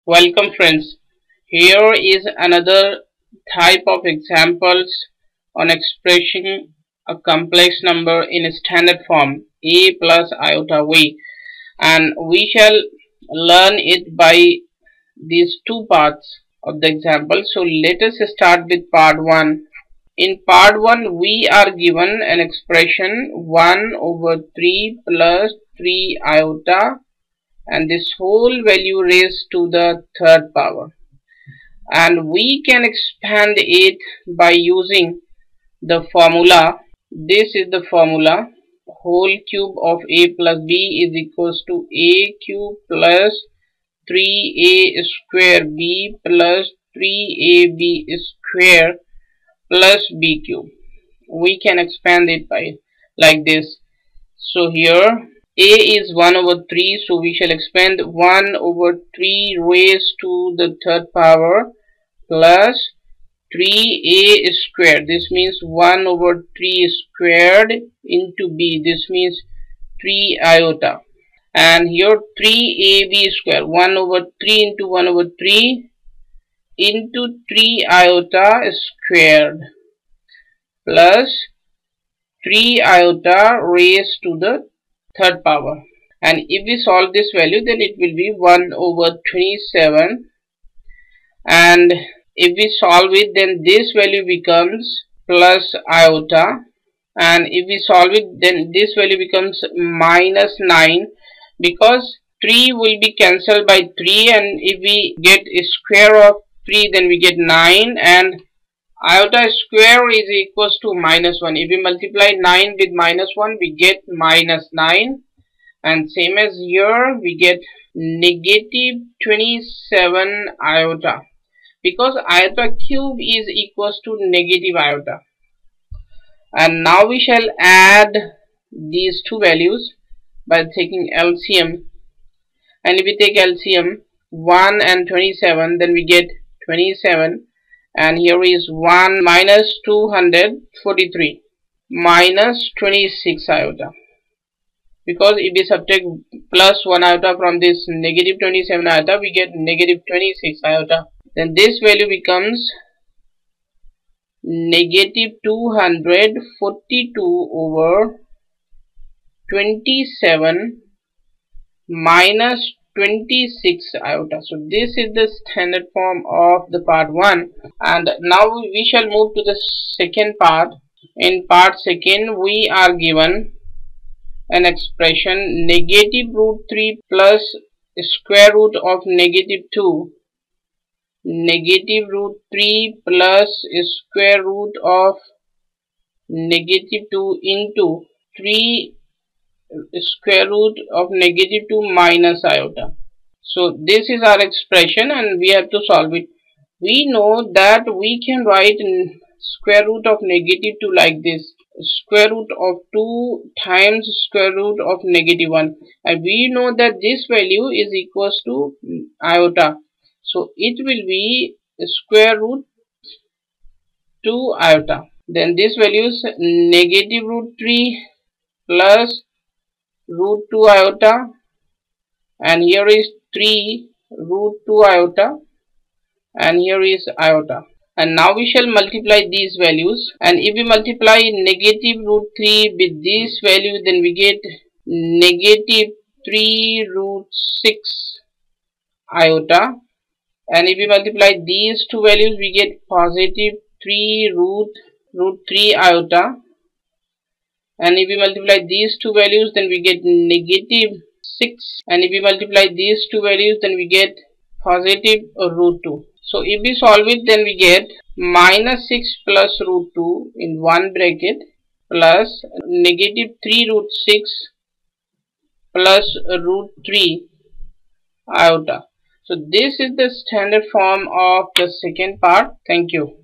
Welcome friends. Here is another type of examples on expressing a complex number in a standard form a plus iota v, and we shall learn it by these two parts of the example. So let us start with part 1. In part 1 we are given an expression 1 over 3 plus 3 iota and this whole value raised to the third power, and we can expand it by using the formula. This is the formula: whole cube of a plus b is equals to a cube plus 3a square b plus 3ab square plus b cube. We can expand it by like this. So here a is 1 over 3, so we shall expand 1 over 3 raised to the third power plus 3a squared. This means 1 over 3 squared into b. This means 3 iota. And here 3ab square. 1 over 3 into 1 over 3 into 3 iota squared plus 3 iota raised to the third power. And if we solve this value, then it will be 1 over 27, and if we solve it, then this value becomes plus iota, and if we solve it, then this value becomes minus 9, because 3 will be cancelled by 3, and if we get a square of 3, then we get 9, and iota square is equals to minus 1. If we multiply 9 with minus 1, we get minus 9, and same as here we get negative 27 iota, because iota cube is equals to negative iota. And now we shall add these two values by taking LCM, and if we take LCM 1 and 27, then we get 27, and here is 1 minus 243 minus 26 iota, because if we subtract plus 1 iota from this negative 27 iota, we get negative 26 iota. Then this value becomes negative 242 over 27 minus 26 iota. So this is the standard form of the part 1, and now we shall move to the second part. In part 2 we are given an expression negative root 3 plus square root of negative 2, negative root 3 plus square root of negative 2 into 3 square root of negative 2 minus iota. So this is our expression and we have to solve it. We know that we can write square root of negative 2 like this: square root of 2 times square root of negative 1, and we know that this value is equals to iota, so it will be square root 2 iota. Then this value is negative root 3 plus root 2 iota, and here is 3 root 2 iota, and here is iota. And now we shall multiply these values, and if we multiply negative root 3 with this value, then we get negative 3 root 6 iota, and if we multiply these two values, we get positive 3 root 3 iota, and if we multiply these two values, then we get negative 6, and if we multiply these two values, then we get positive root 2. So if we solve it, then we get minus 6 plus root 2 in one bracket plus negative 3 root 6 plus root 3 iota. So this is the standard form of the second part. Thank you.